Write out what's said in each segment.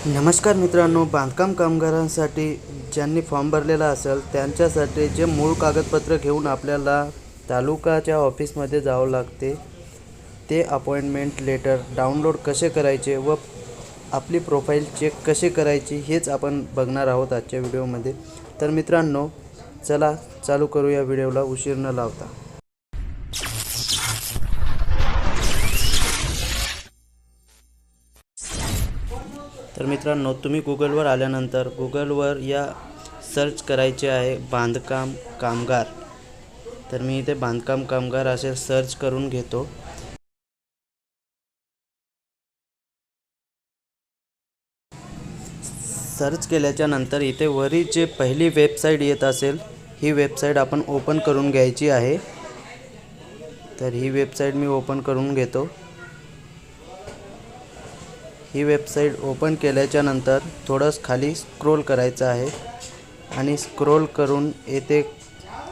नमस्कार मित्रांनो, बांधकाम कामगारांसाठी ज्यांनी फॉर्म भरलेला असेल त्यांच्यासाठी जे मूळ कागदपत्र घेऊन आपल्याला तालुकाच्या ऑफिसमध्ये जावं लागते, ते अपॉइंटमेंट लेटर डाउनलोड कसे करायचे व आपली प्रोफाईल चेक कशी करायची हेच आपण बघणार आहोत आजच्या व्हिडिओमध्ये। तर मित्रांनो, चला चालू करूया व्हिडिओला उशीर न लावता। तर मित्रांनो, तुम्ही गुगलवर आल्यानंतर गुगलवर या सर्च करायचे आहे बांधकाम कामगार। तर मी इथे बांधकाम कामगार असे सर्च करून घेतो। सर्च केल्याच्या नंतर इथे वरी जे पहिली वेबसाईट येत असेल ही वेबसाईट आपण ओपन करून घ्यायची आहे। तर ही वेबसाईट मी ओपन करून घेतो। ही वेबसाईट ओपन केल्याच्या नंतर थोडंस खाली स्क्रोल करायचं आहे आणि स्क्रोल करून येथे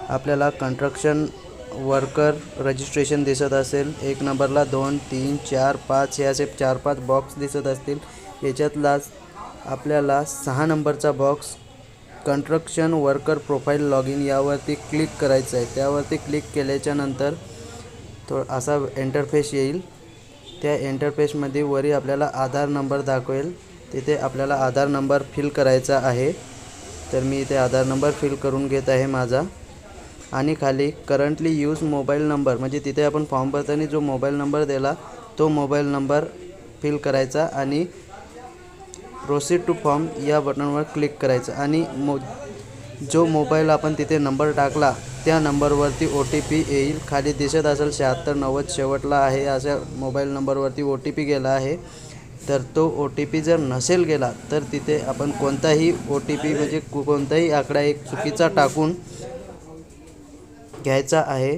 आपल्याला कंस्ट्रक्शन वर्कर रजिस्ट्रेशन दिसत असेल। एक नंबरला 2, 3, 4, 5 हे असे 4-5 बॉक्स दिसत असतील। याच्यातलाच आपल्याला 6 नंबरचा box construction worker profile login यावरती क्लिक करायचं आहे। त्यावरती क्लिक केल्याच्या नंतर तो असा इंटरफेस येईल। त्या इंटरफेसमध्ये वरी आपल्याला आधार नंबर दाखवेल, तिथे आपल्याला आधार नंबर फिल करायचा आहे। तर मी इथे आधार नंबर फिल करून घेत आहे माझा आणि खाली करंटली यूज मोबाईल नंबर म्हणजे तिथे आपण फॉर्म भरताना जो मोबाईल नंबर दिला तो मोबाईल नंबर फिल करायचा आणि प्रोसीड टू फॉर्म या बटनवर क्लिक करायचं आणि जो मोबाईल आपण तिथे नंबर टाकला त्या नंबरवरती OTP येईल। खाली दिसत असेल 7690 शेवटला आहे अशा मोबाईल नंबरवरती OTP गेला आहे। तर तो OTP जर नसेल गेला तर तिथे आपण कोणताही OTP म्हणजे कोणताही आकडा एक चुकीचा टाकून घ्यायचा आहे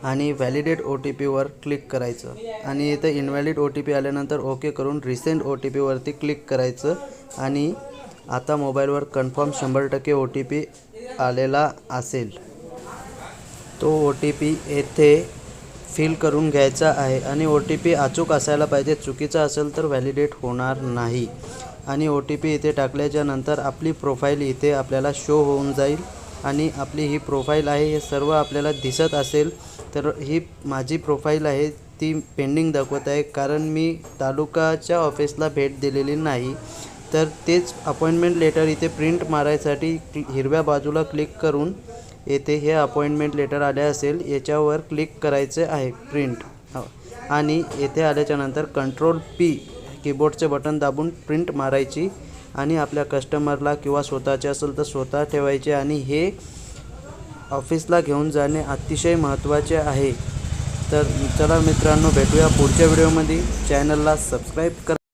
आणि व्हॅलिडेट OTP वर क्लिक करायचं आणि इथे इनव्हॅलिड OTP आल्यानंतर ओके करून रिसेंट OTP वरती क्लिक करायचं आणि आता मोबाईलवर कन्फर्म 100% OTP आलेला असेल। तो OTP येथे फिल करून घ्यायचा आहे आणि OTP अचूक असायला पाहिजे, चुकीचा असेल तर व्हॅलिडेट होणार नाही। आणि OTP इथे टाकल्याच्या नंतर आपली प्रोफाईल इथे आपल्याला शो होऊन जाईल आणि आपली ही प्रोफाईल आहे हे सर्व आपल्याला दिसत असेल। तर ही माझी प्रोफाईल आहे ती पेंडिंग दाखवत आहे कारण मी तालुकाच्या ऑफिसला भेट दिलेली नाही। तर तेच अपॉइंटमेंट लेटर इथे प्रिंट मारायसाठी हिरव्या बाजूला क्लिक करून येथे हे अपॉइंटमेंट लेटर आले असेल याच्यावर क्लिक करायचे आहे प्रिंट आणि येथे आल्याच्या नंतर Ctrl+P कीबोर्डचे बटन दाबून प्रिंट मारायची आणि आपल्या कस्टमरला किंवा स्वतःचे असेल तर स्वतः ठेवायचे आणि हे ऑफिसला घेऊन जाणे अतिशय महत्त्वाचे आहे। तर चला मित्रांनो, भेटूया पुढच्या व्हिडिओमध्ये। चॅनलला सबस्क्राईब करा।